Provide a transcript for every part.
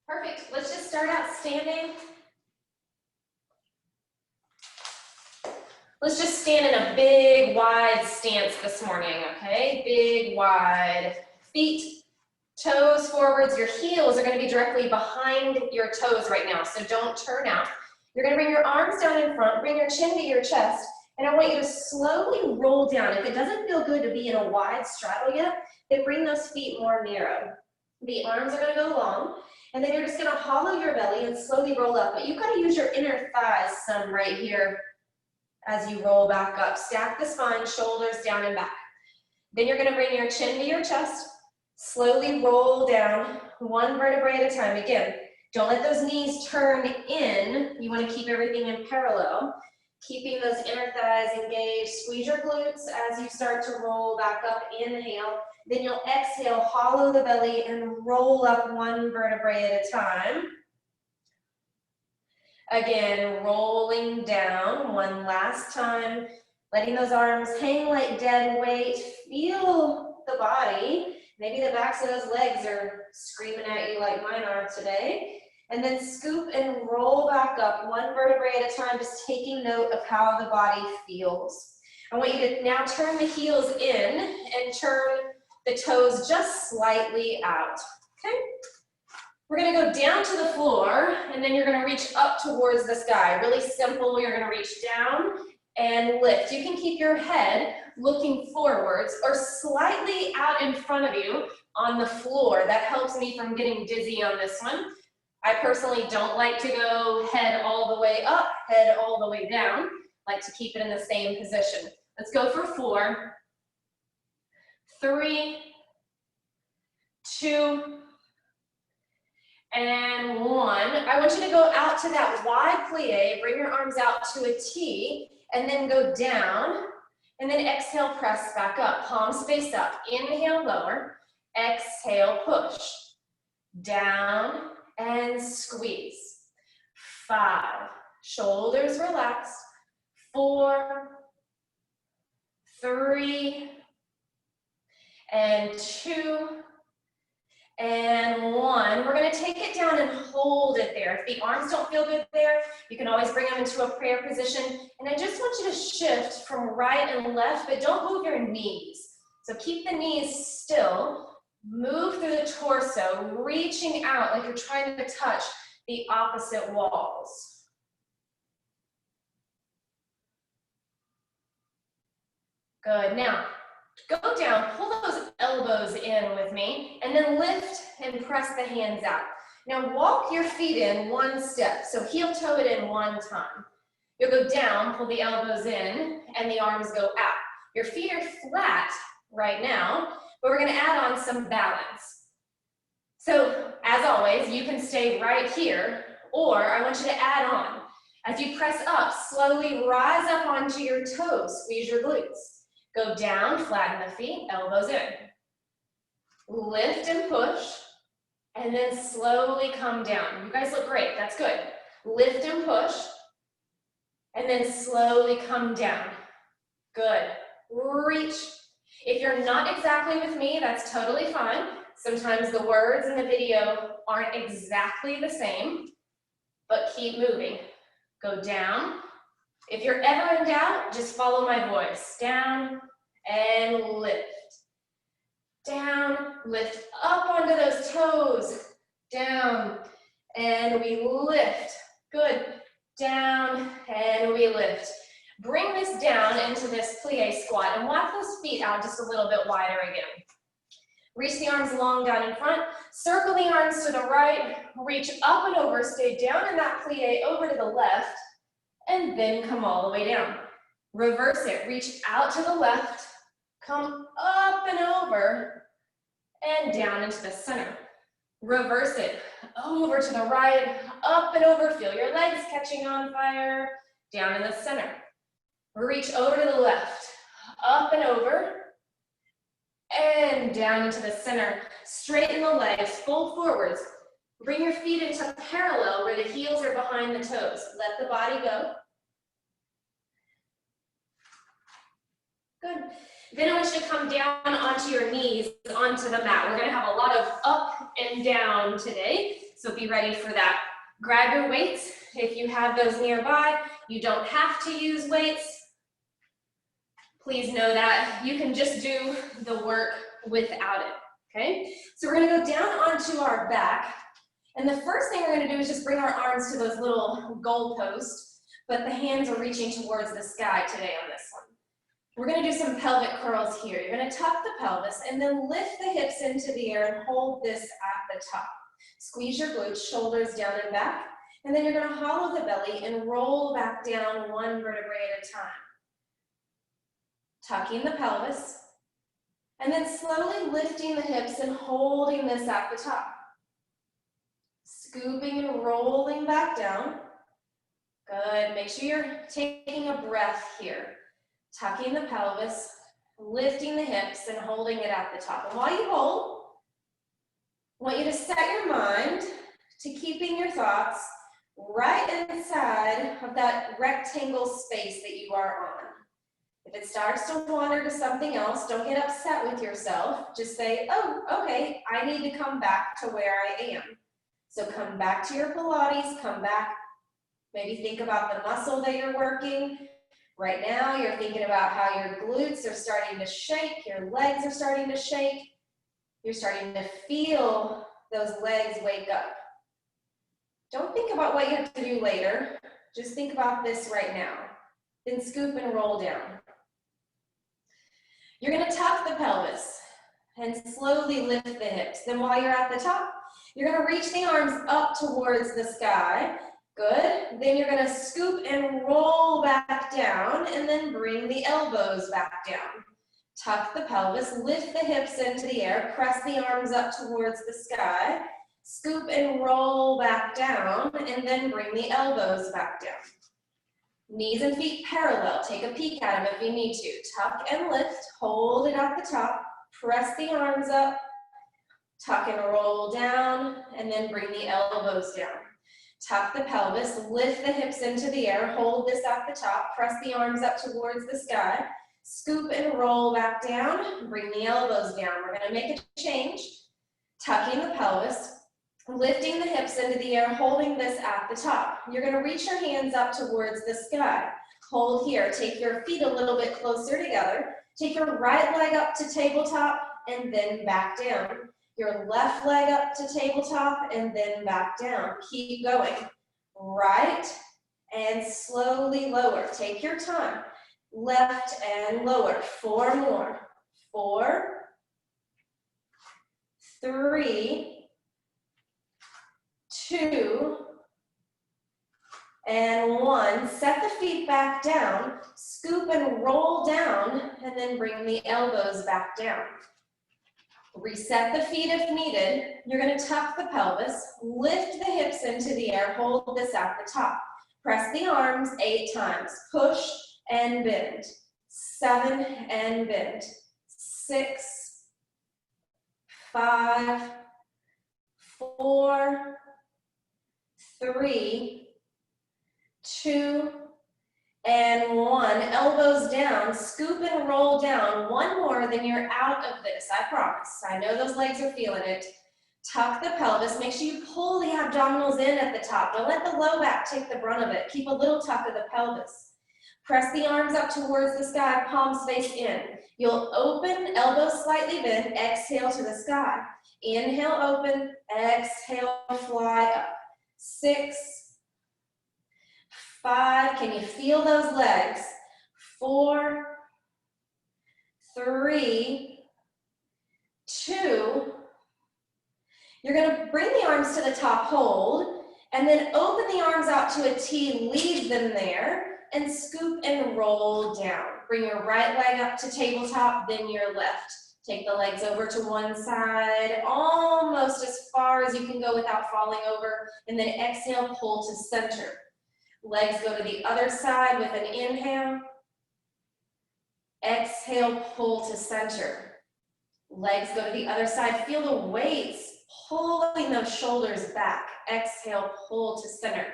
Perfect. Let's just start out standing. Let's just stand in a big, wide stance this morning, okay? Big, wide. Feet, toes forwards. Your heels are going to be directly behind your toes right now, so don't turn out. You're going to bring your arms down in front, bring your chin to your chest, and I want you to slowly roll down. If it doesn't feel good to be in a wide straddle yet, then bring those feet more narrow. The arms are going to go long, and then you're just going to hollow your belly and slowly roll up. But you've got to use your inner thighs some right here as you roll back up. Stack the spine, shoulders down and back. Then you're going to bring your chin to your chest, slowly roll down, one vertebrae at a time. Again, don't let those knees turn in. You want to keep everything in parallel. Keeping those inner thighs engaged. Squeeze your glutes as you start to roll back up. Inhale. Then you'll exhale, hollow the belly, and roll up one vertebrae at a time. Again, rolling down one last time. Letting those arms hang like dead weight. Feel the body. Maybe the backs of those legs are screaming at you like mine are today. And then scoop and roll back up one vertebrae at a time, just taking note of how the body feels. I want you to now turn the heels in and turn the toes just slightly out, okay? We're gonna go down to the floor, and then you're gonna reach up towards the sky. Really simple, you're gonna reach down and lift. You can keep your head looking forwards or slightly out in front of you on the floor. That helps me from getting dizzy on this one. I personally don't like to go head all the way up, head all the way down. I like to keep it in the same position. Let's go for 4, 3, 2, and 1. I want you to go out to that wide plie, bring your arms out to a T, and then go down, and then exhale, press back up. Palms face up. Inhale, lower. Exhale, push. Down, and squeeze. 5, shoulders relaxed. 4, 3, and 2, and 1. We're going to take it down and hold it there. If the arms don't feel good there, you can always bring them into a prayer position. And I just want you to shift from right and left, but don't move your knees. So keep the knees still. Move through the torso, reaching out like you're trying to touch the opposite walls. Good. Now, go down, pull those elbows in with me, and then lift and press the hands out. Now, walk your feet in one step. So heel toe it in one time. You'll go down, pull the elbows in, and the arms go out. Your feet are flat right now, but we're going to add on some balance. So, as always, you can stay right here, or I want you to add on. As you press up, slowly rise up onto your toes, squeeze your glutes. Go down, flatten the feet, elbows in. Lift and push, and then slowly come down. You guys look great, that's good. Lift and push, and then slowly come down. Good. Reach. If you're not exactly with me, that's totally fine. Sometimes the words in the video aren't exactly the same, but keep moving. Go down. If you're ever in doubt, just follow my voice. Down and lift. Down, lift up onto those toes. Down, and we lift. Good. Down, and we lift. Bring this down into this plie squat and walk those feet out just a little bit wider again. Reach the arms long down in front, circle the arms to the right, reach up and over, stay down in that plie over to the left, and then come all the way down. Reverse it, reach out to the left, come up and over, and down into the center. Reverse it, over to the right, up and over, feel your legs catching on fire, down in the center. Reach over to the left, up and over, and down into the center. Straighten the legs, fold forwards. Bring your feet into parallel where the heels are behind the toes. Let the body go. Good. Then I want you to come down onto your knees, onto the mat. We're gonna have a lot of up and down today, so be ready for that. Grab your weights if you have those nearby. You don't have to use weights. Please know that you can just do the work without it, okay? So we're gonna go down onto our back, and the first thing we're gonna do is just bring our arms to those little goalposts, but the hands are reaching towards the sky today on this one. We're gonna do some pelvic curls here. You're gonna tuck the pelvis and then lift the hips into the air and hold this at the top. Squeeze your glutes, shoulders down and back, and then you're gonna hollow the belly and roll back down one vertebrae at a time. Tucking the pelvis, and then slowly lifting the hips and holding this at the top. Scooping and rolling back down. Good, make sure you're taking a breath here. Tucking the pelvis, lifting the hips and holding it at the top. And while you hold, I want you to set your mind to keeping your thoughts right inside of that rectangle space that you are on. If it starts to wander to something else, don't get upset with yourself. Just say, oh, okay, I need to come back to where I am. So come back to your Pilates, come back, maybe think about the muscle that you're working. Right now, you're thinking about how your glutes are starting to shake, your legs are starting to shake. You're starting to feel those legs wake up. Don't think about what you have to do later. Just think about this right now. Then scoop and roll down. You're gonna tuck the pelvis and slowly lift the hips. Then while you're at the top, you're gonna reach the arms up towards the sky. Good. Then you're gonna scoop and roll back down and then bring the elbows back down. Tuck the pelvis, lift the hips into the air, press the arms up towards the sky, scoop and roll back down, and then bring the elbows back down. Knees and feet parallel. Take a peek at them if you need to. Tuck and lift, hold it at the top, press the arms up, tuck and roll down, and then bring the elbows down. Tuck the pelvis, lift the hips into the air, hold this at the top, press the arms up towards the sky, scoop and roll back down, bring the elbows down. We're gonna make a change. Tucking the pelvis, lifting the hips into the air, holding this at the top. You're gonna reach your hands up towards the sky. Hold here, take your feet a little bit closer together. Take your right leg up to tabletop and then back down. Your left leg up to tabletop and then back down. Keep going. Right and slowly lower. Take your time. Left and lower. 4 more. 4, 3, 2, and 1. Set the feet back down, scoop and roll down, and then bring the elbows back down. Reset the feet if needed. You're going to tuck the pelvis, lift the hips into the air, hold this at the top. Press the arms 8 times. Push and bend. 7 and bend. 6, 5, 4, 3, 2, and 1. Elbows down, scoop and roll down. 1 more, then you're out of this, I promise. I know those legs are feeling it. Tuck the pelvis. Make sure you pull the abdominals in at the top. Don't let the low back take the brunt of it. Keep a little tuck of the pelvis. Press the arms up towards the sky, palms face in. You'll open, elbows slightly bent, exhale to the sky. Inhale, open, exhale, fly up. 6, 5, can you feel those legs? 4, 3, 2, you're gonna bring the arms to the top, hold, and then open the arms out to a T, leave them there, and scoop and roll down. Bring your right leg up to tabletop, then your left. Take the legs over to one side, almost as far as you can go without falling over, and then exhale, pull to center. Legs go to the other side with an inhale. Exhale, pull to center. Legs go to the other side. Feel the weights pulling those shoulders back. Exhale, pull to center.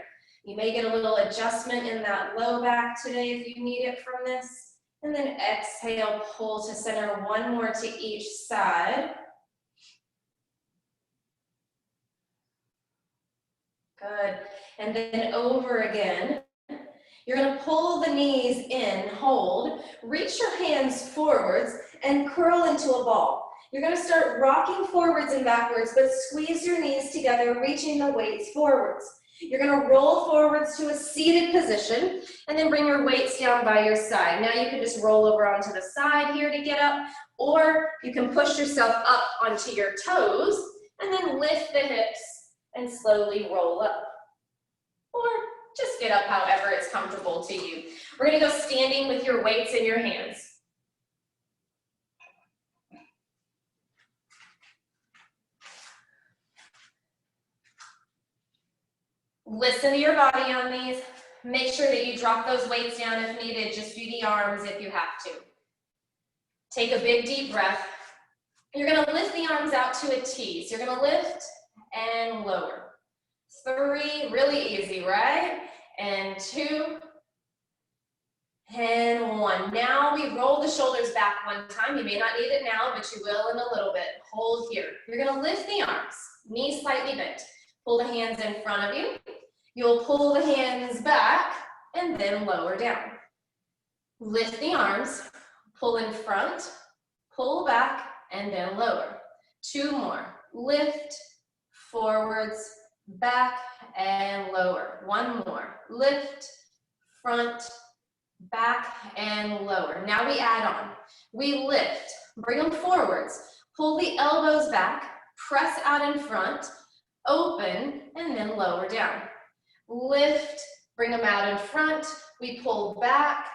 You may get a little adjustment in that low back today if you need it from this. And then exhale, pull to center, one more to each side. Good. And then over again. You're gonna pull the knees in, hold, reach your hands forwards and curl into a ball. You're gonna start rocking forwards and backwards, but squeeze your knees together, reaching the weights forwards. You're gonna roll forwards to a seated position and then bring your weights down by your side. Now you can just roll over onto the side here to get up, or you can push yourself up onto your toes and then lift the hips and slowly roll up. Or just get up however it's comfortable to you. We're gonna go standing with your weights in your hands. Listen to your body on these. Make sure that you drop those weights down if needed. Just do the arms if you have to. Take a big deep breath. You're gonna lift the arms out to a T. So you're gonna lift and lower. 3, really easy, right? And 2, and 1. Now we roll the shoulders back one time. You may not need it now, but you will in a little bit. Hold here. You're gonna lift the arms, knees slightly bent. Pull the hands in front of you. You'll pull the hands back and then lower down. Lift the arms, pull in front, pull back, and then lower. 2 more. Lift, forwards, back, and lower. 1 more. Lift, front, back, and lower. Now we add on. We lift, bring them forwards, pull the elbows back, press out in front, open, and then lower down. Lift, bring them out in front, we pull back,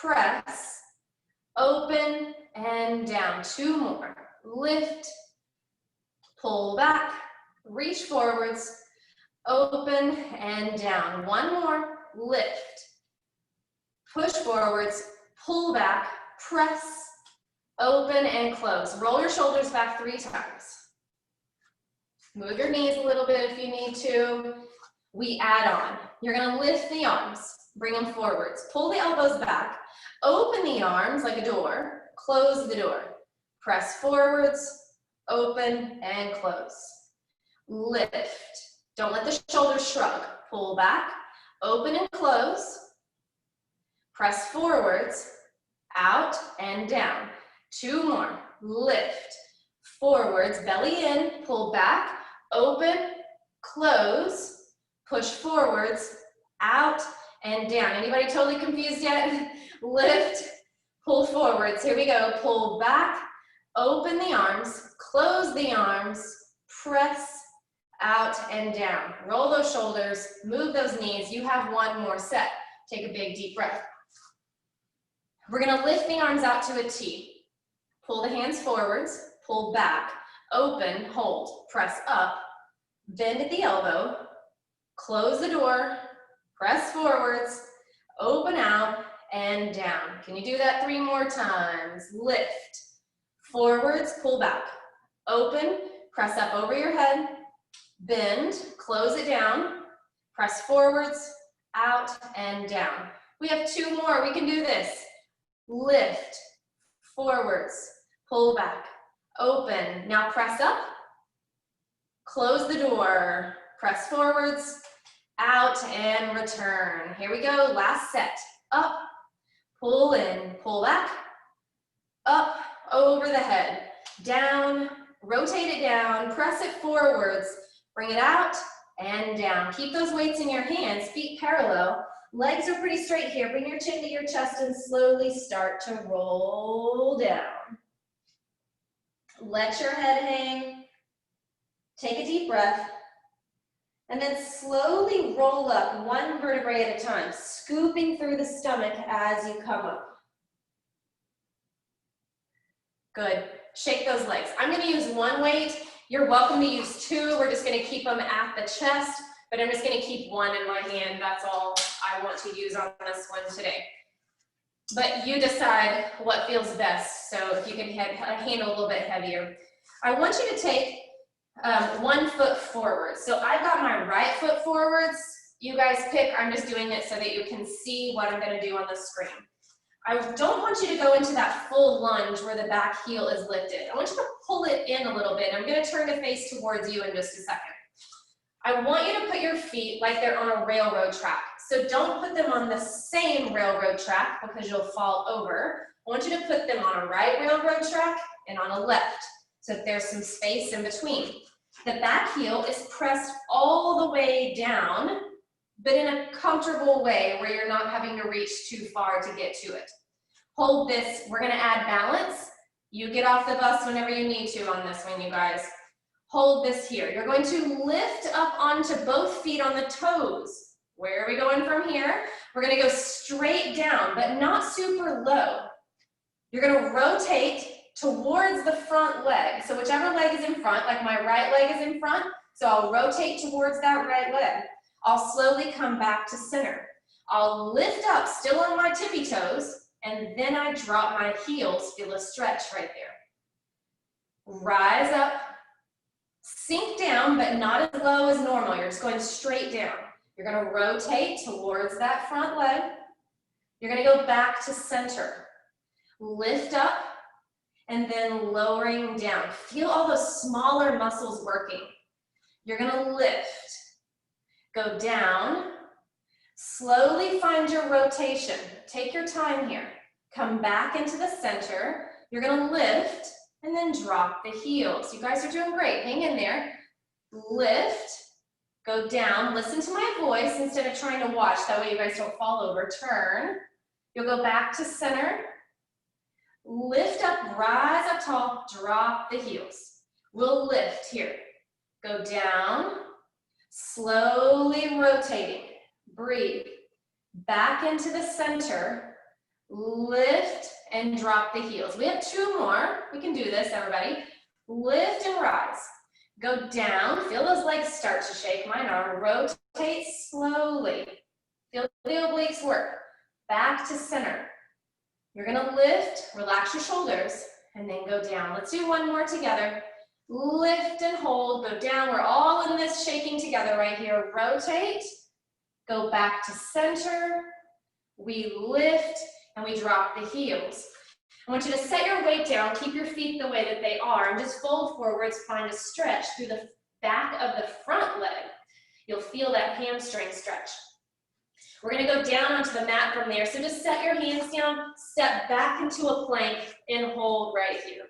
press, open, and down. 2 more. Lift, pull back, reach forwards, open, and down. 1 more. Lift, push forwards, pull back, press, open, and close. Roll your shoulders back 3 times. Move your knees a little bit if you need to. We add on. You're gonna lift the arms, bring them forwards. Pull the elbows back, open the arms like a door, close the door. Press forwards, open, and close. Lift. Don't let the shoulders shrug. Pull back, open and close. Press forwards, out and down. 2 more. Lift. Forwards, belly in, pull back, open, close, push forwards, out and down. Anybody totally confused yet? Lift, pull forwards. Here we go. Pull back, open the arms, close the arms, press, out and down. Roll those shoulders, move those knees. You have 1 more set. Take a big deep breath. We're gonna lift the arms out to a T. Pull the hands forwards, pull back, open, hold, press up, bend at the elbow, close the door, press forwards, open out, and down. Can you do that 3 more times? Lift, forwards, pull back, open, press up over your head, bend, close it down, press forwards, out, and down. We have 2 more, we can do this. Lift, forwards, pull back, open. Now press up, close the door, press forwards, out, and return. Here we go, last set. Up, pull in, pull back, up, over the head, down, rotate it down, press it forwards, bring it out, and down. Keep those weights in your hands, feet parallel. Legs are pretty straight here. Bring your chin to your chest and slowly start to roll down. Let your head hang. Take a deep breath. And then slowly roll up 1 vertebrae at a time, scooping through the stomach as you come up. Good. Shake those legs. I'm going to use 1 weight. You're welcome to use 2. We're just going to keep them at the chest, but I'm just going to keep 1 in my hand. That's all I want to use on this one today. But you decide what feels best. So if you can handle a little bit heavier. I want you to take 1 foot forward. So I've got my right foot forwards. You guys pick. I'm just doing it so that you can see what I'm going to do on the screen. I don't want you to go into that full lunge where the back heel is lifted. I want you to pull it in a little bit. I'm gonna turn the face towards you in just a second. I want you to put your feet like they're on a railroad track. So don't put them on the same railroad track because you'll fall over. I want you to put them on a right railroad track and on a left, so that there's some space in between. The back heel is pressed all the way down, but in a comfortable way where you're not having to reach too far to get to it. Hold this, we're gonna add balance. You get off the bus whenever you need to on this one, you guys. Hold this here. You're going to lift up onto both feet on the toes. Where are we going from here? We're gonna go straight down, but not super low. You're gonna rotate towards the front leg. So whichever leg is in front, like my right leg is in front, so I'll rotate towards that right leg. I'll slowly come back to center. I'll lift up, still on my tippy toes, and then I drop my heels, feel a stretch right there. Rise up, sink down, but not as low as normal. You're just going straight down. You're gonna rotate towards that front leg. You're gonna go back to center. Lift up, and then lowering down. Feel all those smaller muscles working. You're gonna lift, go down, slowly find your rotation. Take your time here. Come back into the center. You're gonna lift and then drop the heels. You guys are doing great, hang in there. Lift, go down, listen to my voice instead of trying to watch, that way you guys don't fall over. Turn, you'll go back to center. Lift up, rise up tall, drop the heels. We'll lift here. Go down, slowly rotating. Breathe. Back into the center. Lift and drop the heels. We have two more. We can do this, everybody. Lift and rise. Go down. Feel those legs start to shake. Mine are. Rotate slowly. Feel the obliques work. Back to center. You're gonna lift, relax your shoulders, and then go down. Let's do one more together. Lift and hold, go down. We're all in this shaking together right here. Rotate, go back to center. We lift, and we drop the heels. I want you to set your weight down, keep your feet the way that they are, and just fold forwards, find a stretch through the back of the front leg. You'll feel that hamstring stretch. We're gonna go down onto the mat from there. So just set your hands down, step back into a plank, and hold right here.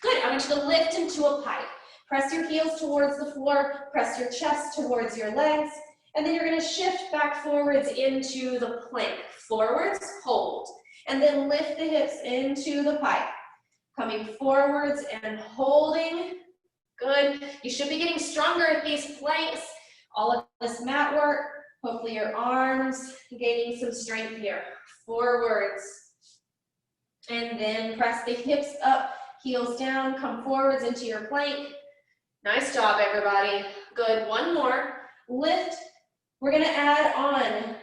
Good, I want you to lift into a pike. Press your heels towards the floor, press your chest towards your legs, and then you're gonna shift back forwards into the plank. Forwards, hold, and then lift the hips into the pike. Coming forwards and holding, good. You should be getting stronger at these planks. All of this mat work. Hopefully your arms gaining some strength here. Forwards. And then press the hips up, heels down, come forwards into your plank. Nice job, everybody. Good, one more. Lift. We're gonna add on.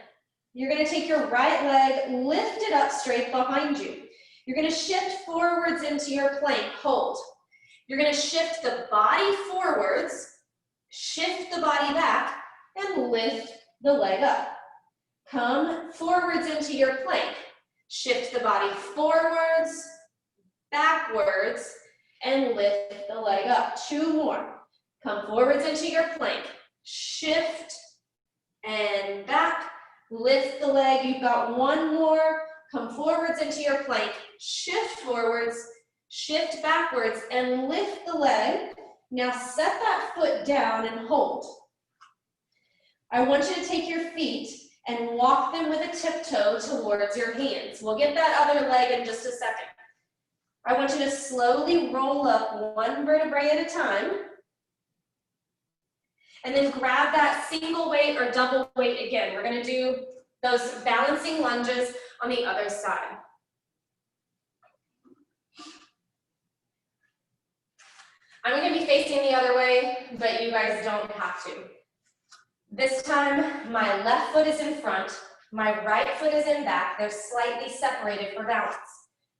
You're gonna take your right leg, lift it up straight behind you. You're gonna shift forwards into your plank, hold. You're gonna shift the body forwards, shift the body back, and lift the leg up. Come forwards into your plank. Shift the body forwards, backwards, and lift the leg up. Two more. Come forwards into your plank. Shift and back. Lift the leg. You've got one more. Come forwards into your plank. Shift forwards, shift backwards, and lift the leg. Now set that foot down and hold. I want you to take your feet and walk them with a tiptoe towards your hands. We'll get that other leg in just a second. I want you to slowly roll up one vertebrae at a time. And then grab that single weight or double weight again. We're gonna do those balancing lunges on the other side. I'm gonna be facing the other way, but you guys don't have to. This time, my left foot is in front, my right foot is in back. They're slightly separated for balance.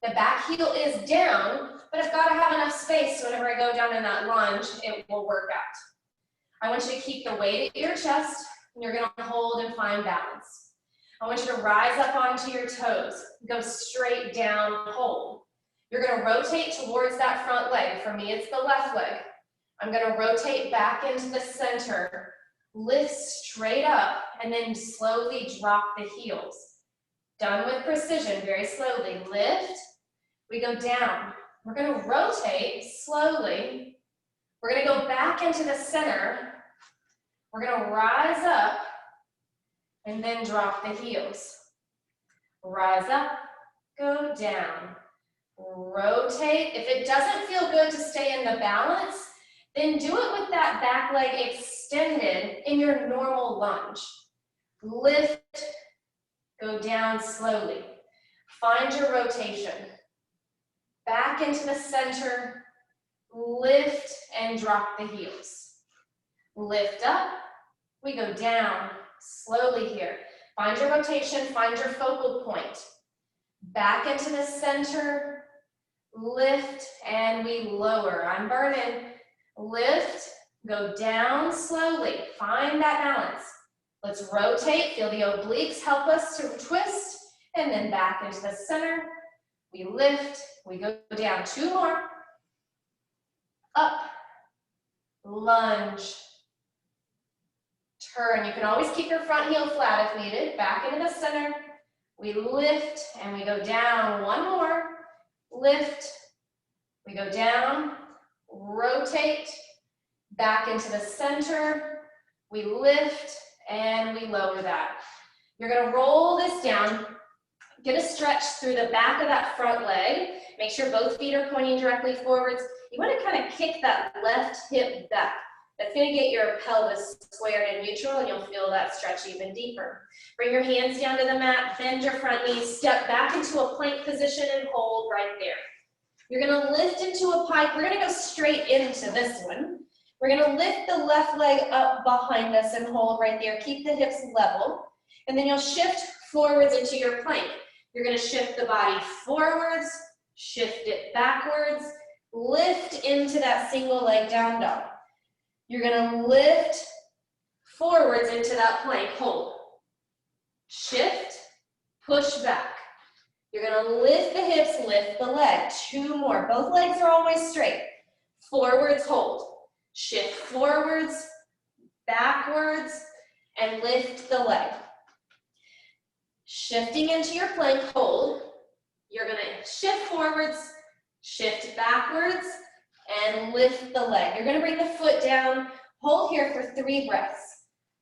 The back heel is down, but I've got to have enough space so whenever I go down in that lunge, it will work out. I want you to keep the weight at your chest, and you're going to hold and find balance. I want you to rise up onto your toes. Go straight down, hold. You're gonna rotate towards that front leg. For me, it's the left leg. I'm gonna rotate back into the center, lift straight up, and then slowly drop the heels. Done with precision, very slowly. Lift, we go down. We're gonna rotate slowly. We're gonna go back into the center. We're gonna rise up and then drop the heels. Rise up, go down. Rotate. If it doesn't feel good to stay in the balance, then do it with that back leg extended in your normal lunge. Lift, go down slowly. Find your rotation. Back into the center, lift and drop the heels. Lift up, we go down slowly here. Find your rotation, find your focal point. Back into the center, lift, and we lower. I'm burning. Lift, go down slowly. Find that balance. Let's rotate, feel the obliques help us to twist, and then back into the center. We lift, we go down. 2 more. Up, lunge, turn. You can always keep your front heel flat if needed. Back into the center. We lift and we go down. 1 more. Lift, we go down, rotate, back into the center. We lift and we lower that. You're gonna roll this down. Get a stretch through the back of that front leg. Make sure both feet are pointing directly forwards. You want to kind of kick that left hip back. That's going to get your pelvis squared and neutral, and you'll feel that stretch even deeper. Bring your hands down to the mat, bend your front knees, step back into a plank position and hold right there. You're going to lift into a pike. We're going to go straight into this one. We're going to lift the left leg up behind us and hold right there. Keep the hips level, and then you'll shift forwards into your plank. You're going to shift the body forwards, shift it backwards, lift into that single leg down dog. You're going to lift forwards into that plank, hold. Shift, push back. You're going to lift the hips, lift the leg. 2 more. Both legs are always straight. Forwards, hold. Shift forwards, backwards, and lift the leg. Shifting into your plank, hold. You're going to shift forwards, shift backwards, and lift the leg. You're going to bring the foot down, hold here for 3 breaths.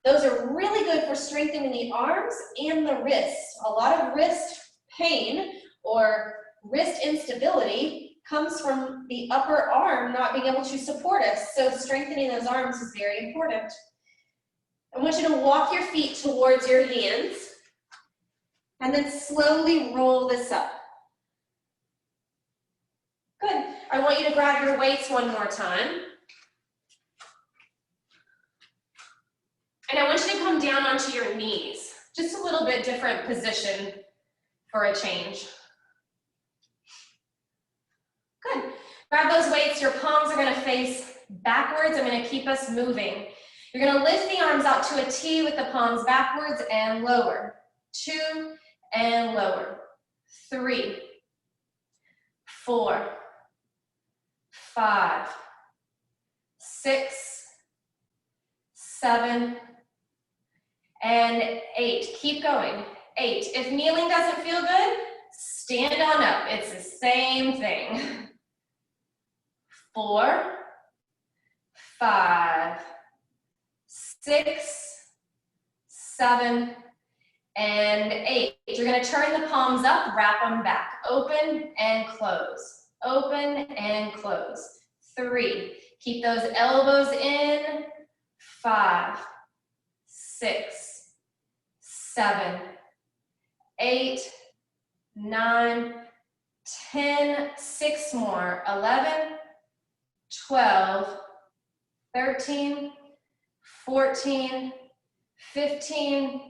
Those are really good for strengthening the arms and the wrists. A lot of wrist pain or wrist instability comes from the upper arm not being able to support us. So strengthening those arms is very important. I want you to walk your feet towards your hands and then slowly roll this up. Good. I want you to grab your weights one more time. And I want you to come down onto your knees. Just a little bit different position for a change. Good. Grab those weights. Your palms are going to face backwards. I'm going to keep us moving. You're going to lift the arms out to a T with the palms backwards and lower. 2 and lower. 3, 4, 5, 6, 7, and 8. Keep going. 8. If kneeling doesn't feel good, stand on up. It's the same thing. 4, 5, 6, 7, and 8. You're going to turn the palms up, wrap them back. Open and close. Open and close. 3. Keep those elbows in. 5, 6, 7, 8, 9, 10, 6 more. 11, 12, 13, 14, 15,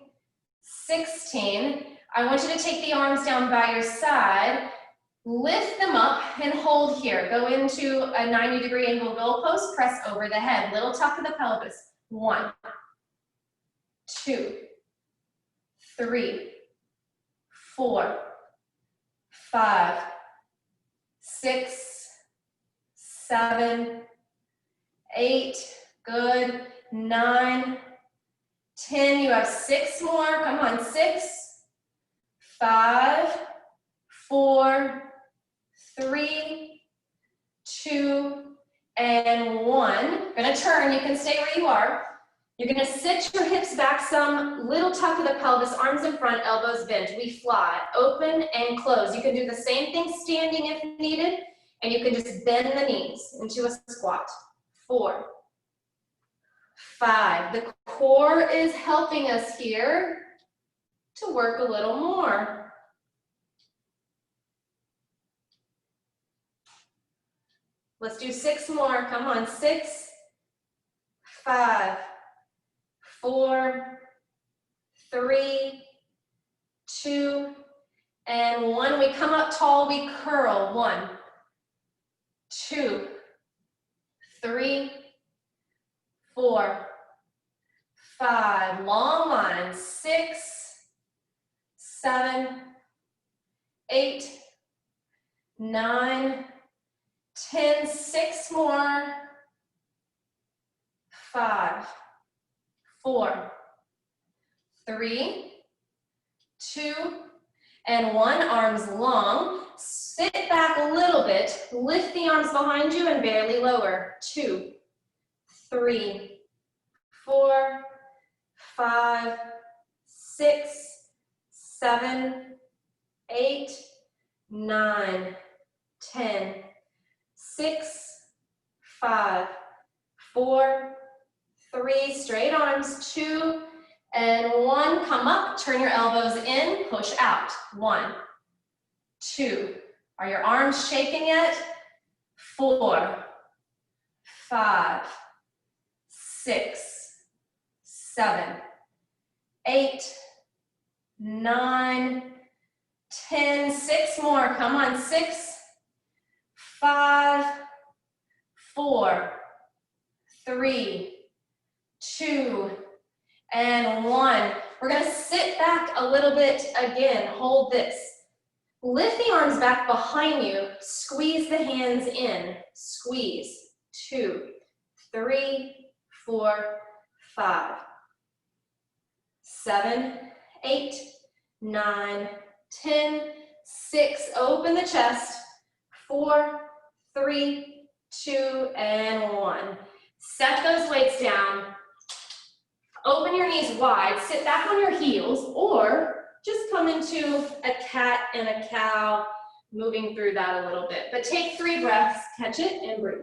16. I want you to take the arms down by your side, lift them up and hold here. Go into a 90-degree angle goalpost, press over the head. Little tuck of the pelvis. 1, 2, 3, 4, 5, 6, 7, 8, good, 9, 10, you have 6 more, come on, 6, 5, 4, 3, 2, and 1. Gonna turn, you can stay where you are. You're gonna sit your hips back some, little tuck of the pelvis, arms in front, elbows bent. We fly, open and close. You can do the same thing standing if needed, and you can just bend the knees into a squat. 4, 5. The core is helping us here to work a little more. Let's do 6 more, come on, 6, 5, 4, 3, 2, and 1. We come up tall, we curl. 1, 2, 3, 4, 5. Long line. 6, 7, 8, 9, 10. 6 more. 5, 4, 3, 2, and 1. Arms long. Sit back a little bit. Lift the arms behind you and barely lower. 2, 3, 4, 5, 6, 7, 8, 9, 10. 6, 5, 4, 3, straight arms, 2, and 1. Come up, turn your elbows in, push out. 1, 2. Are your arms shaking yet? 4, 5, 6, 7, 8, 9, 10. 6 more, come on, 6, 5, 4, 3, 2, and 1. We're gonna sit back a little bit again. Hold this. Lift the arms back behind you. Squeeze the hands in. Squeeze. 2, 3, 4, 5, 7, 8, 9, 10. 6. Open the chest. 4, 3, 2, and 1. Set those weights down. Open your knees wide, sit back on your heels, or just come into a cat and a cow, moving through that a little bit. But take 3 breaths, catch it, and breathe.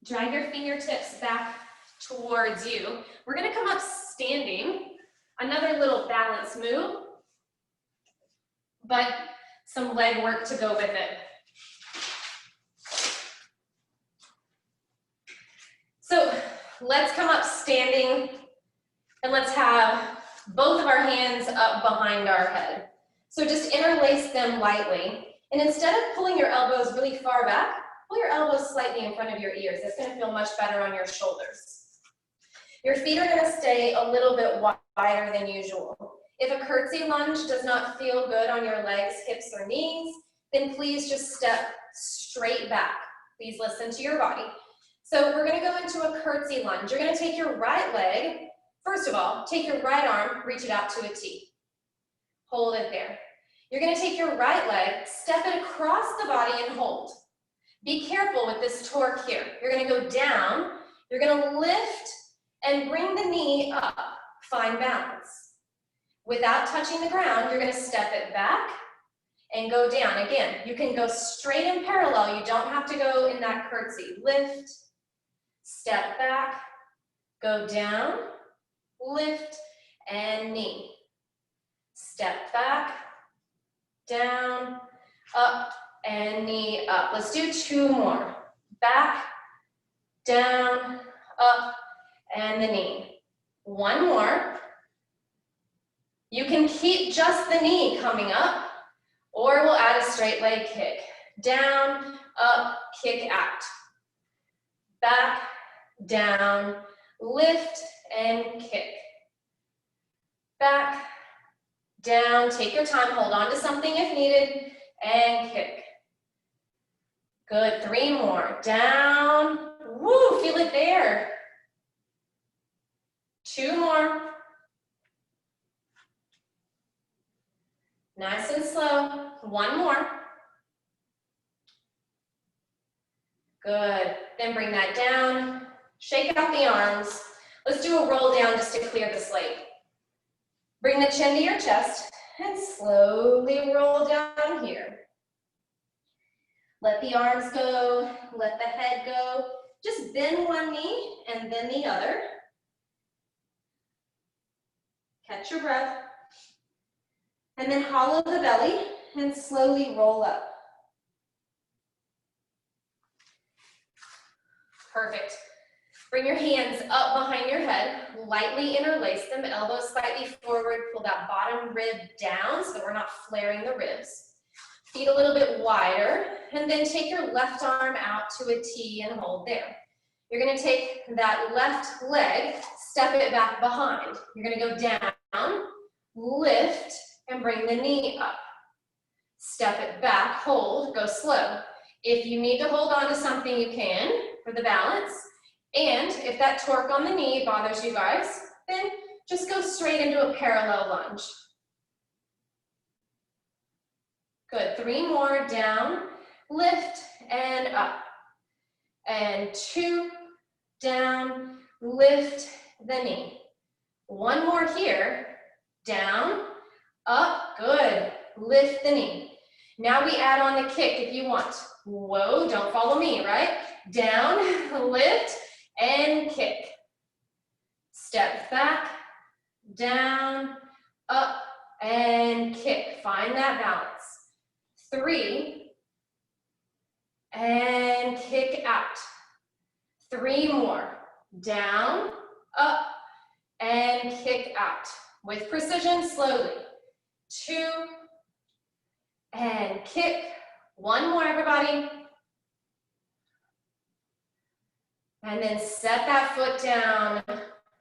Drag your fingertips back towards you. We're gonna come up standing. Another little balance move, but some leg work to go with it. So let's come up standing, and let's have both of our hands up behind our head. So just interlace them lightly. And instead of pulling your elbows really far back, pull your elbows slightly in front of your ears. That's gonna feel much better on your shoulders. Your feet are gonna stay a little bit wider than usual. If a curtsy lunge does not feel good on your legs, hips, or knees, then please just step straight back. Please listen to your body. So we're gonna go into a curtsy lunge. You're gonna take your right leg, first of all, take your right arm, reach it out to a T. Hold it there. You're gonna take your right leg, step it across the body and hold. Be careful with this torque here. You're gonna go down, you're gonna lift and bring the knee up, find balance. Without touching the ground, you're gonna step it back and go down. Again, you can go straight in parallel. You don't have to go in that curtsy. Lift, step back, go down, lift, and knee. Step back, down, up, and knee up. Let's do 2 more. Back, down, up, and the knee. 1 more. You can keep just the knee coming up, Or we'll add a straight leg kick. Down, up, kick out. Back, down, lift, and kick. Back, down, take your time, hold on to something if needed, and kick. Good, 3 more. Down, woo, feel it there. 2 more. Nice and slow. 1 more. Good. Then bring that down. Shake out the arms. Let's do a roll down just to clear the slate. Bring the chin to your chest and slowly roll down here. Let the arms go. Let the head go. Just bend one knee and then the other. Catch your breath. And then hollow the belly and slowly roll up. Perfect. Bring your hands up behind your head, lightly interlace them, elbows slightly forward, pull that bottom rib down so that we're not flaring the ribs. Feet a little bit wider, and then take your left arm out to a T and hold there. You're gonna take that left leg, step it back behind. You're gonna go down, lift, and bring the knee up. Step it back, hold, go slow. If you need to hold on to something, you can for the balance. And if that torque on the knee bothers you guys, then just go straight into a parallel lunge. Good, 3 more, down, lift, and up. And 2, down, lift the knee. 1 more here, down, up, good, lift the knee. Now we add on the kick if you want. Whoa, don't follow me, right? Down, lift, and kick. Step back, down, up, and kick. Find that balance. 3, and kick out. 3 more. Down, up, and kick out. With precision, slowly. 2, and kick. 1 more, everybody. And then set that foot down.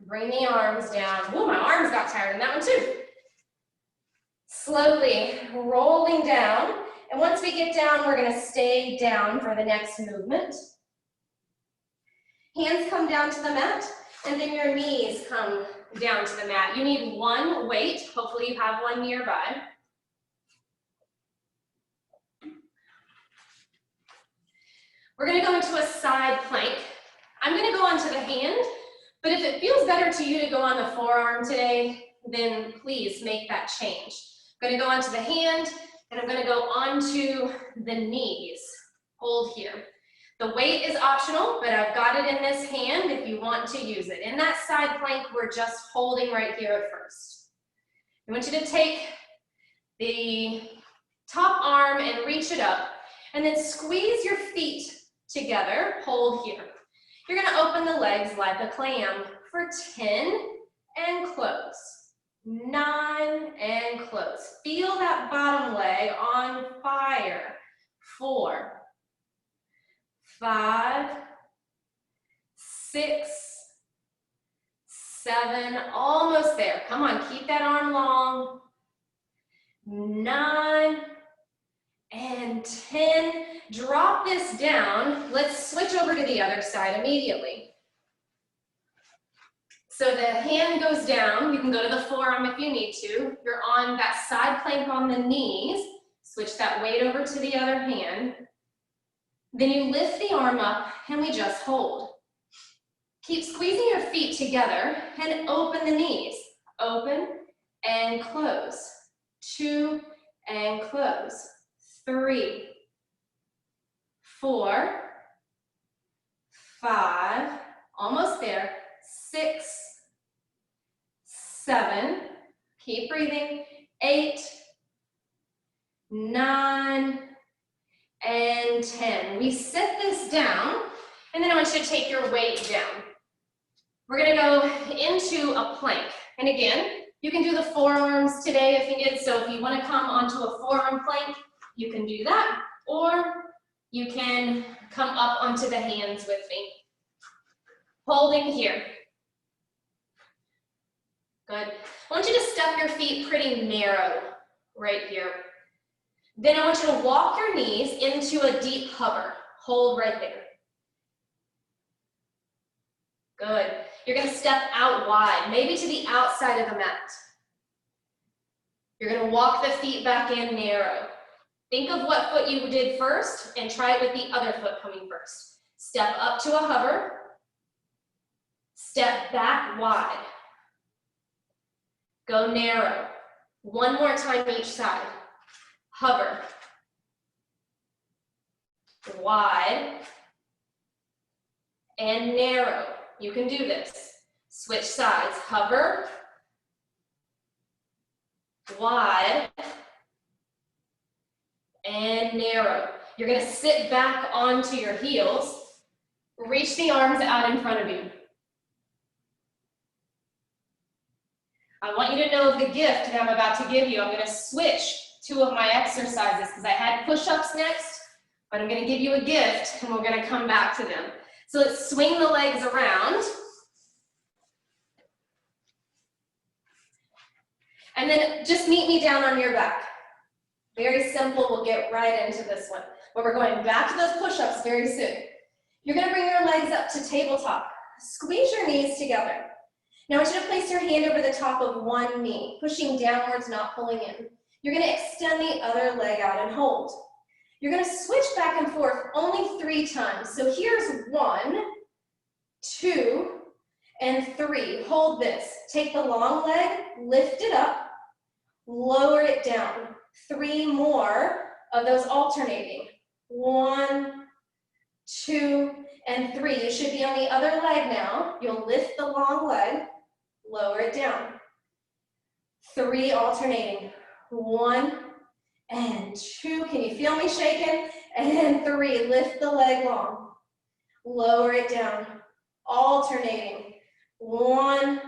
Bring the arms down. Ooh, my arms got tired in that one too. Slowly rolling down. And once we get down, we're gonna stay down for the next movement. Hands come down to the mat, and then your knees come down to the mat. You need 1 weight. Hopefully you have one nearby. We're gonna go into a side plank. I'm gonna go onto the hand, but if it feels better to you to go on the forearm today, then please make that change. I'm gonna go onto the hand, and I'm gonna go onto the knees. Hold here. The weight is optional, but I've got it in this hand if you want to use it. In that side plank, we're just holding right here at first. I want you to take the top arm and reach it up, and then squeeze your feet together, hold here. You're gonna open the legs like a clam for 10 and close. 9 and close. Feel that bottom leg on fire. 4, 5, 6, 7, almost there. Come on, keep that arm long. 9 and 10. Drop this down. Let's switch over to the other side immediately. So the hand goes down. You can go to the forearm if you need to. You're on that side plank on the knees. Switch that weight over to the other hand. Then you lift the arm up and we just hold. Keep squeezing your feet together and open the knees. Open and close. 2 and close. 3, 4, 5, almost there. 6, 7, keep breathing. 8, 9, and 10. We set this down, and then I want you to take your weight down. We're gonna go into a plank. And again, You can do the forearms today if needed. So if you want to come onto a forearm plank, you can do that. Or you can come up onto the hands with me. Holding here. Good. I want you to step your feet pretty narrow right here. Then I want you to walk your knees into a deep hover. Hold right there. Good. You're going to step out wide, maybe to the outside of the mat. You're going to walk the feet back in narrow. Think of what foot you did first and try it with the other foot coming first. Step up to a hover. Step back wide. Go narrow. One more time each side. Hover. Wide. And narrow. You can do this. Switch sides. Hover. Wide. And narrow. You're going to sit back onto your heels. Reach the arms out in front of you. I want you to know the gift that I'm about to give you. I'm going to switch two of my exercises because I had push-ups next, but I'm going to give you a gift and we're going to come back to them. So let's swing the legs around. And then just meet me down on your back. Very simple, we'll get right into this one. But we're going back to those push-ups very soon. You're going to bring your legs up to tabletop. Squeeze your knees together. Now I want you to place your hand over the top of one knee, pushing downwards, not pulling in. You're going to extend the other leg out and hold. You're going to switch back and forth only 3 times. So here's 1, 2, and 3. Hold this. Take the long leg, lift it up, lower it down. 3 more of those alternating. 1, 2, and 3. You should be on the other leg now. You'll lift the long leg, lower it down. 3 alternating. 1 and 2. Can you feel me shaking? And 3. Lift the leg long. Lower it down. Alternating. 1,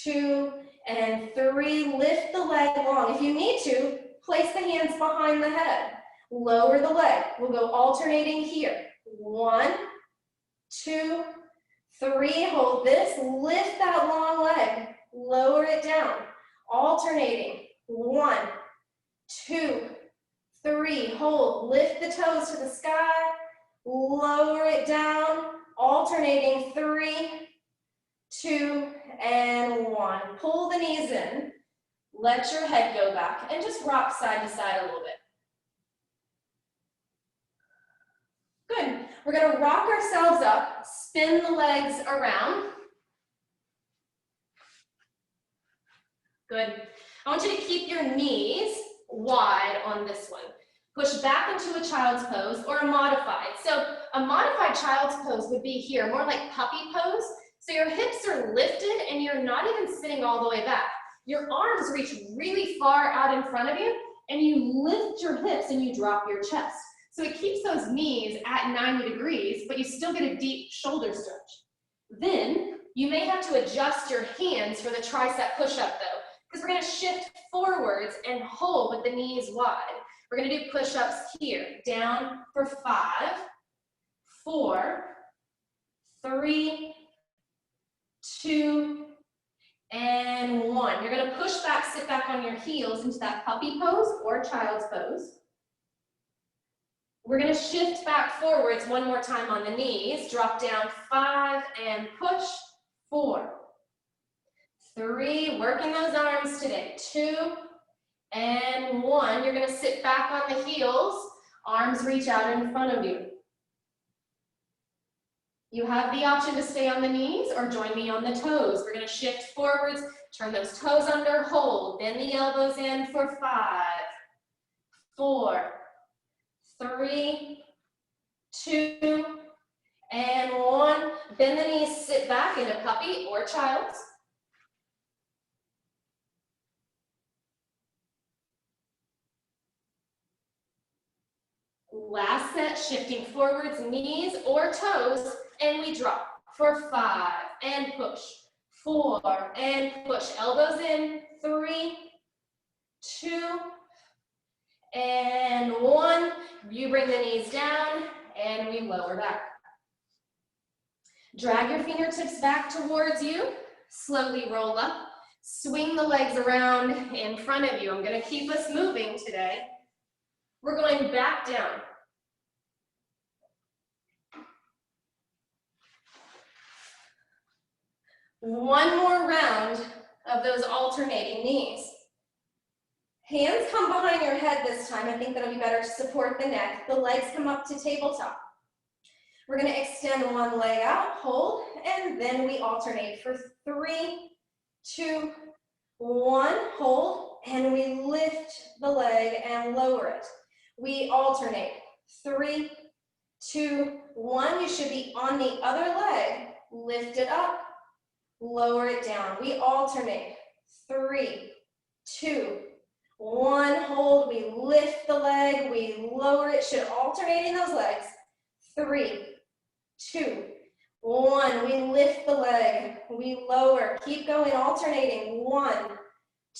2, and 3. Lift the leg long. If you need to, place the hands behind the head. Lower the leg. We'll go alternating here. 1, 2, 3. Hold this. Lift that long leg. Lower it down. Alternating. 1, 2, 3. Hold. Lift the toes to the sky. Lower it down. Alternating. 3, 2, and 1. Pull the knees in. Let your head go back and just rock side to side a little bit. Good. We're going to rock ourselves up, spin the legs around. Good. I want you to keep your knees wide on this one. Push back into a child's pose or a modified. So a modified child's pose would be here, more like puppy pose. So your hips are lifted and you're not even sitting all the way back. Your arms reach really far out in front of you and you lift your hips and you drop your chest. So it keeps those knees at 90 degrees, but you still get a deep shoulder stretch. Then you may have to adjust your hands for the tricep push-up though, because we're going to shift forwards and hold with the knees wide. We're going to do push-ups here, down for 5, 4, 3, 2, and 1. You're going to push back, sit back on your heels into that puppy pose or child's pose. We're going to shift back forwards one more time on the knees. Drop down 5 and push. 4, 3. Working those arms today. 2 and 1. You're going to sit back on the heels. Arms reach out in front of you. You have the option to stay on the knees or join me on the toes. We're going to shift forwards, turn those toes under, hold. Bend the elbows in for 5, 4, 3, 2, and 1. Bend the knees, sit back into puppy or child's. Last set, shifting forwards, knees or toes, and we drop for 5 and push. 4, and push. Elbows in, 3, 2, and 1. You bring the knees down, and we lower back. Drag your fingertips back towards you. Slowly roll up. Swing the legs around in front of you. I'm going to keep us moving today. We're going back down. One more round of those alternating knees. Hands come behind your head this time. I think that'll be better to support the neck. The legs come up to tabletop. We're going to extend one leg out, hold, and then we alternate for 3, 2, 1, hold, and we lift the leg and lower it. We alternate. 3, 2, 1. You should be on the other leg. Lift it up, lower it down. We alternate. 3, 2, 1. Hold. We lift the leg. We lower it. Should alternate in those legs. 3, 2, 1. We lift the leg. We lower. Keep going. Alternating. 1,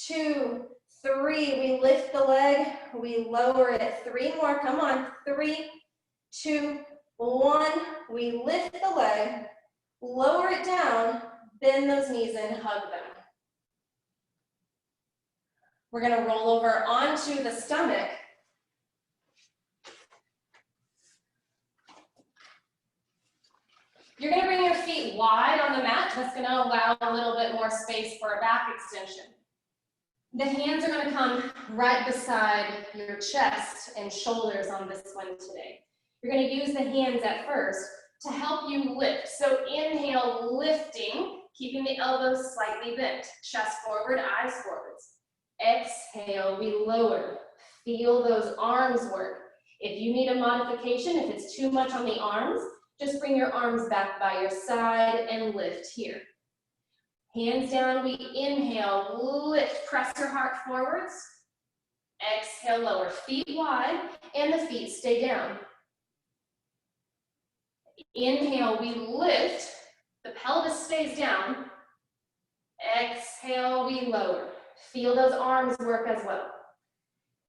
2, 3. We lift the leg. We lower it. 3 more. Come on. 3, 2, 1. We lift the leg. Lower it down. Bend those knees and hug them. We're going to roll over onto the stomach. You're going to bring your feet wide on the mat. That's going to allow a little bit more space for a back extension. The hands are going to come right beside your chest and shoulders on this one today. You're going to use the hands at first to help you lift. So inhale, lifting, keeping the elbows slightly bent. Chest forward, eyes forwards. Exhale, we lower. Feel those arms work. If you need a modification, if it's too much on the arms, just bring your arms back by your side and lift here. Hands down, we inhale, lift, press your heart forwards. Exhale, lower, feet wide, and the feet stay down. Inhale, we lift, the pelvis stays down. Exhale, we lower. Feel those arms work as well.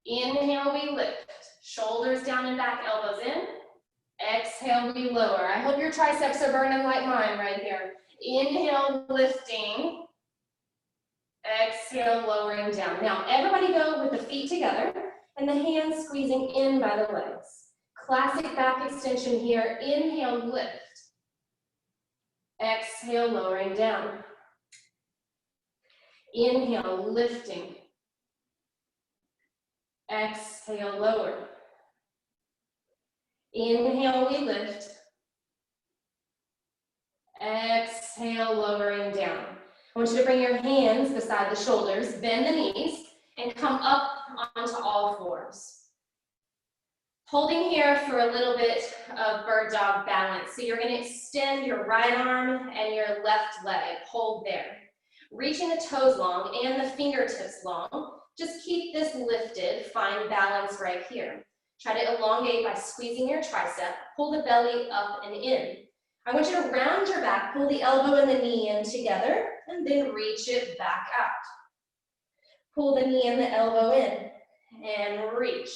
Inhale, we lift, shoulders down and back, elbows in. Exhale, we lower. I hope your triceps are burning like mine right here. Inhale, lifting. Exhale, lowering down. Now, everybody go with the feet together and the hands squeezing in by the legs. Classic back extension here. Inhale, lift. Exhale, lowering down. Inhale, lifting. Exhale, lower. Inhale, we lift. Exhale, lowering down. I want you to bring your hands beside the shoulders, bend the knees, and come up onto all fours. Holding here for a little bit of bird dog balance. So you're going to extend your right arm and your left leg. Hold there. Reaching the toes long and the fingertips long. Just keep this lifted. Find balance right here. Try to elongate by squeezing your tricep. Pull the belly up and in. I want you to round your back, pull the elbow and the knee in together, and then reach it back out. Pull the knee and the elbow in, and reach.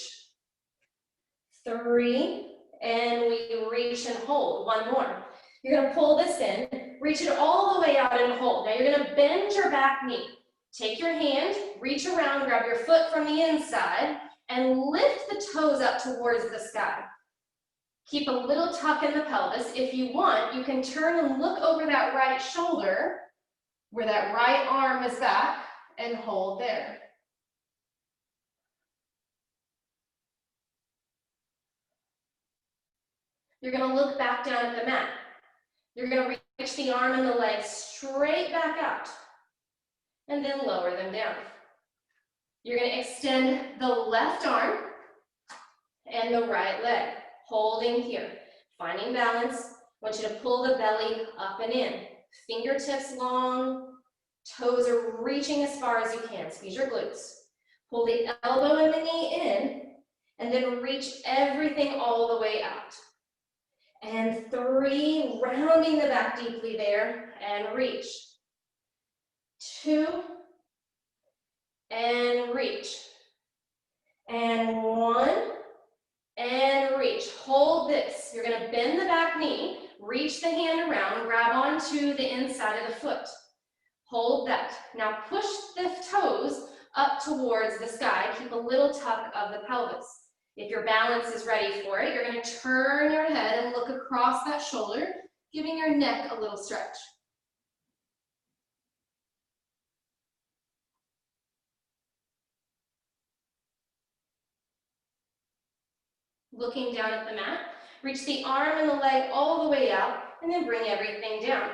3, and we reach and hold. 1 more. You're going to pull this in, reach it all the way out and hold. Now you're going to bend your back knee. Take your hand, reach around, grab your foot from the inside, and lift the toes up towards the sky. Keep a little tuck in the pelvis. If you want, you can turn and look over that right shoulder where that right arm is back and hold there. You're going to look back down at the mat. You're going to reach the arm and the leg straight back out and then lower them down. You're going to extend the left arm and the right leg. Holding here, finding balance. I want you to pull the belly up and in. Fingertips long, toes are reaching as far as you can. Squeeze your glutes. Pull the elbow and the knee in, and then reach everything all the way out. And 3, rounding the back deeply there, and reach. 2, and reach. And 1, and reach. Hold this. You're gonna bend the back knee, reach the hand around, grab onto the inside of the foot. Hold that. Now push the toes up towards the sky. Keep a little tuck of the pelvis. If your balance is ready for it, you're gonna turn your head and look across that shoulder, giving your neck a little stretch. Looking down at the mat, reach the arm and the leg all the way out, and then bring everything down.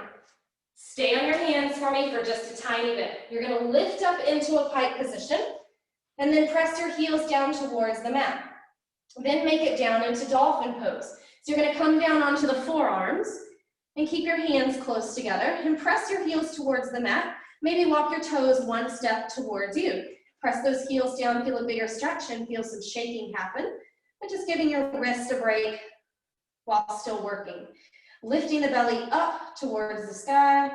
Stay on your hands for me for just a tiny bit. You're gonna lift up into a pike position, and then press your heels down towards the mat. Then make it down into dolphin pose. So you're gonna come down onto the forearms, and keep your hands close together, and press your heels towards the mat. Maybe walk your toes one step towards you. Press those heels down, feel a bigger stretch, and feel some shaking happen. But just giving your wrist a break while still working. Lifting the belly up towards the sky.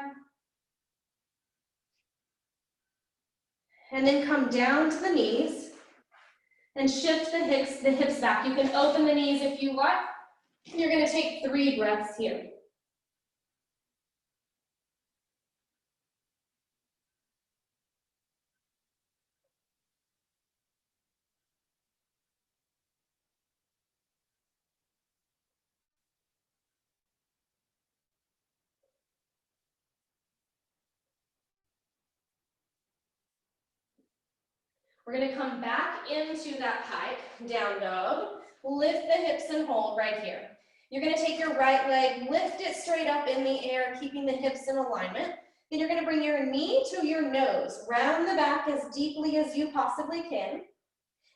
And then come down to the knees and shift the hips back. You can open the knees if you like. You're gonna take 3 breaths here. We're gonna come back into that pike, down dog. Lift the hips and hold right here. You're gonna take your right leg, lift it straight up in the air, keeping the hips in alignment. Then you're gonna bring your knee to your nose, round the back as deeply as you possibly can.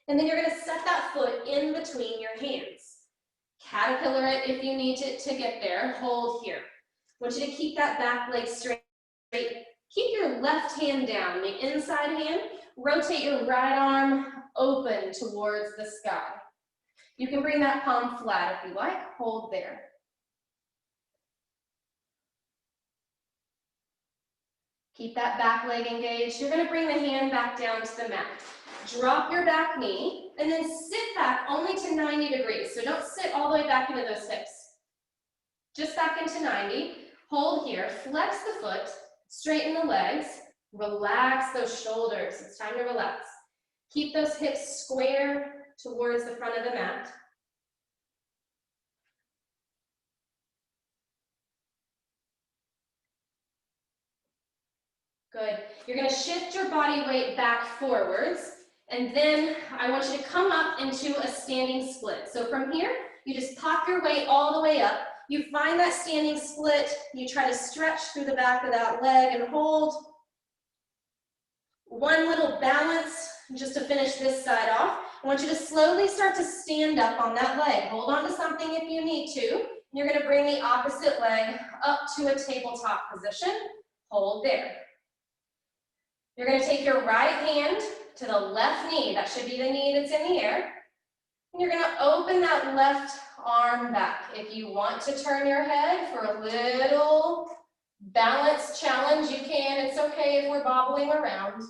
And then you're gonna set that foot in between your hands. Caterpillar it if you need to get there, hold here. I want you to keep that back leg straight. Keep your left hand down, the inside hand. Rotate your right arm open towards the sky. You can bring that palm flat if you like. Hold there. Keep that back leg engaged. You're going to bring the hand back down to the mat. Drop your back knee and then sit back only to 90 degrees. So don't sit all the way back into those hips. Just back into 90. Hold here. Flex the foot. Straighten the legs. Relax those shoulders. It's time to relax. Keep those hips square towards the front of the mat. Good. You're going to shift your body weight back forwards, and then I want you to come up into a standing split. So from here, you just pop your weight all the way up. You find that standing split. You try to stretch through the back of that leg and hold. One little balance, just to finish this side off. I want you to slowly start to stand up on that leg. Hold on to something if you need to. You're going to bring the opposite leg up to a tabletop position. Hold there. You're going to take your right hand to the left knee. That should be the knee that's in the air. And you're going to open that left arm back. If you want to turn your head for a little balance challenge, you can. It's okay if we're bobbling around.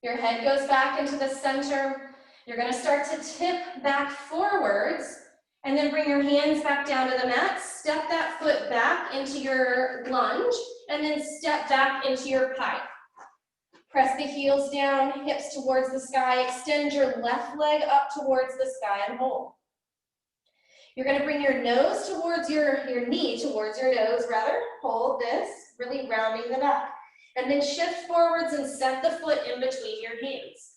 Your head goes back into the center. You're going to start to tip back forwards and then bring your hands back down to the mat. Step that foot back into your lunge and then step back into your pike. Press the heels down, hips towards the sky. Extend your left leg up towards the sky and hold. You're going to bring your nose towards your knee towards your nose rather. Hold this, really rounding the back. And then shift forwards and set the foot in between your hands.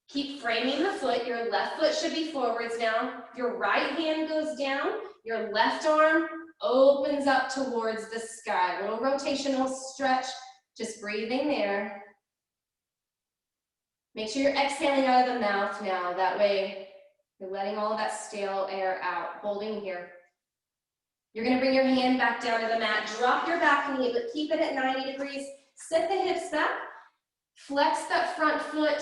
Keep framing the foot. Your left foot should be forwards now. Your right hand goes down. Your left arm opens up towards the sky. Little rotational stretch. Just breathing there. Make sure you're exhaling out of the mouth now. That way you're letting all of that stale air out. Holding here. You're going to bring your hand back down to the mat. Drop your back knee, but keep it at 90 degrees. Set the hips back. Flex that front foot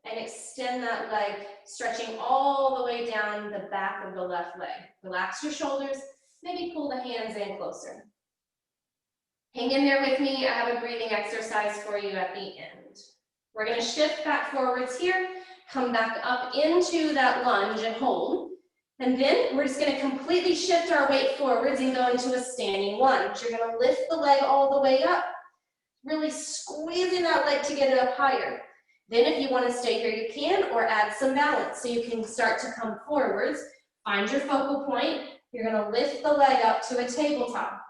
and extend that leg, stretching all the way down the back of the left leg. Relax your shoulders. Maybe pull the hands in closer. Hang in there with me. I have a breathing exercise for you at the end. We're going to shift back forwards here, come back up into that lunge and hold. And then we're just going to completely shift our weight forwards and go into a standing lunge. You're going to lift the leg all the way up, really squeezing that leg to get it up higher. Then if you want to stay here, you can, or add some balance. So you can start to come forwards, find your focal point. You're going to lift the leg up to a tabletop.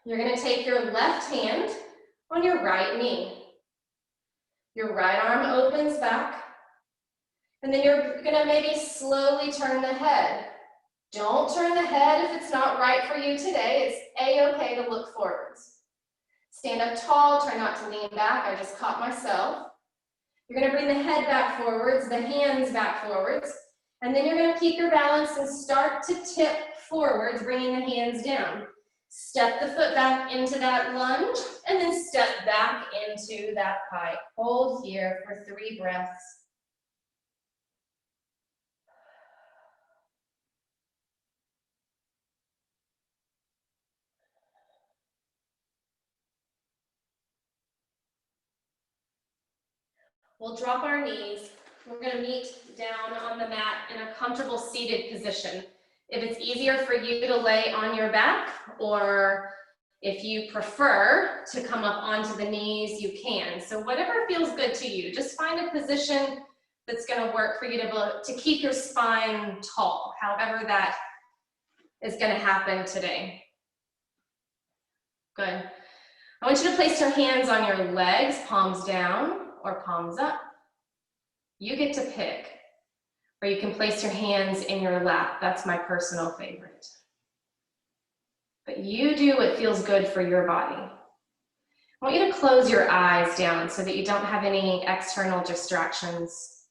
You're going to take your left hand on your right knee. Your right arm opens back. And then you're going to maybe slowly turn the head. Don't turn the head if it's not right for you today. It's a-okay to look forwards. Stand up tall, try not to lean back. I just caught myself. You're going to bring the head back forwards, the hands back forwards. And then you're going to keep your balance and start to tip forwards, bringing the hands down. Step the foot back into that lunge, and then step back into that pike. Hold here for 3 breaths. We'll drop our knees. We're going to meet down on the mat in a comfortable seated position. If it's easier for you to lay on your back, or if you prefer to come up onto the knees, you can. So whatever feels good to you, just find a position that's going to work for you to keep your spine tall, however that is going to happen today. Good. I want you to place your hands on your legs, palms down or palms up. You get to pick. Or you can place your hands in your lap. That's my personal favorite. But you do what feels good for your body. I want you to close your eyes down so that you don't have any external distractions.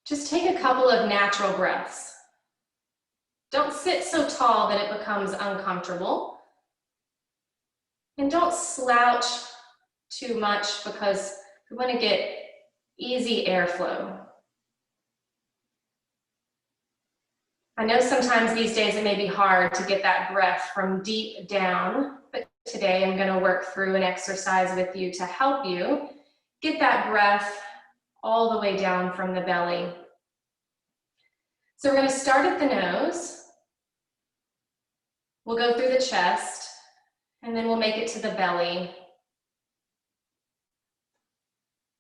Just take a couple of natural breaths. Don't sit so tall that it becomes uncomfortable. And don't slouch too much, because we want to get easy airflow. I know sometimes these days it may be hard to get that breath from deep down, but today I'm going to work through an exercise with you to help you get that breath all the way down from the belly. So we're going to start at the nose. We'll go through the chest, and then we'll make it to the belly.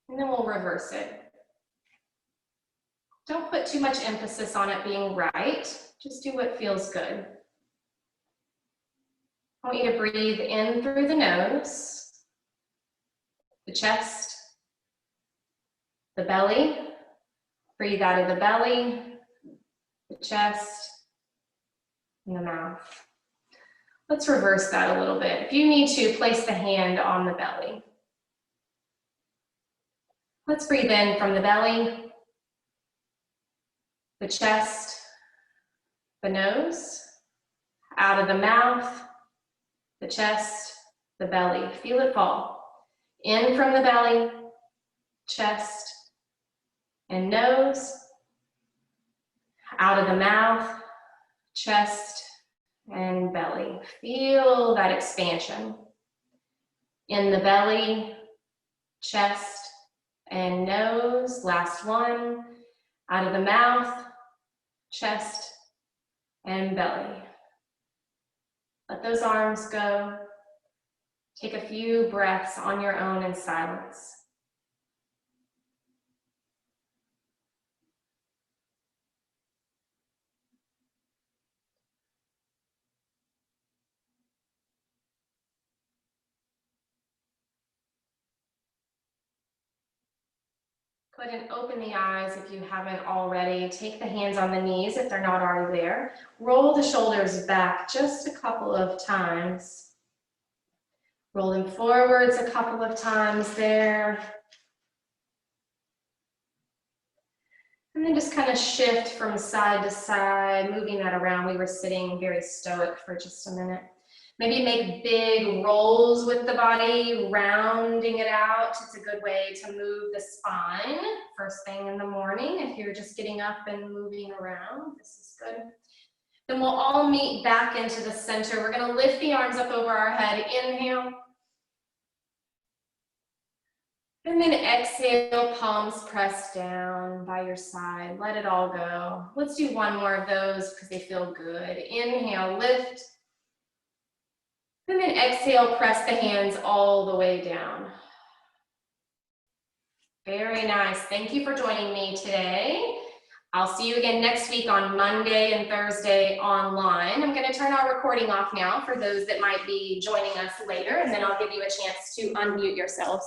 And then we'll reverse it. Don't put too much emphasis on it being right. Just do what feels good. I want you to breathe in through the nose, the chest, the belly. Breathe out of the belly, the chest, and the mouth. Let's reverse that a little bit. If you need to, place the hand on the belly. Let's breathe in from the belly, the chest, the nose, out of the mouth, the chest, the belly. Feel it fall. In from the belly, chest, and nose, out of the mouth, chest, and belly. Feel that expansion. In the belly, chest, and nose. Last one. Out of the mouth, chest, and belly. Let those arms go. Take a few breaths on your own in silence. Go ahead and open the eyes if you haven't already. Take the hands on the knees if they're not already there. Roll the shoulders back just a couple of times. Roll them forwards a couple of times there. And then just kind of shift from side to side, moving that around. We were sitting very stoic for just a minute. Maybe make big rolls with the body, rounding it out. It's a good way to move the spine first thing in the morning if you're just getting up and moving around. This is good. Then we'll all meet back into the center. We're gonna lift the arms up over our head. Inhale. And then exhale, palms pressed down by your side. Let it all go. Let's do one more of those because they feel good. Inhale, lift. And then exhale, press the hands all the way down. Very nice. Thank you for joining me today. I'll see you again next week on Monday and Thursday online. I'm going to turn our recording off now for those that might be joining us later, and then I'll give you a chance to unmute yourselves.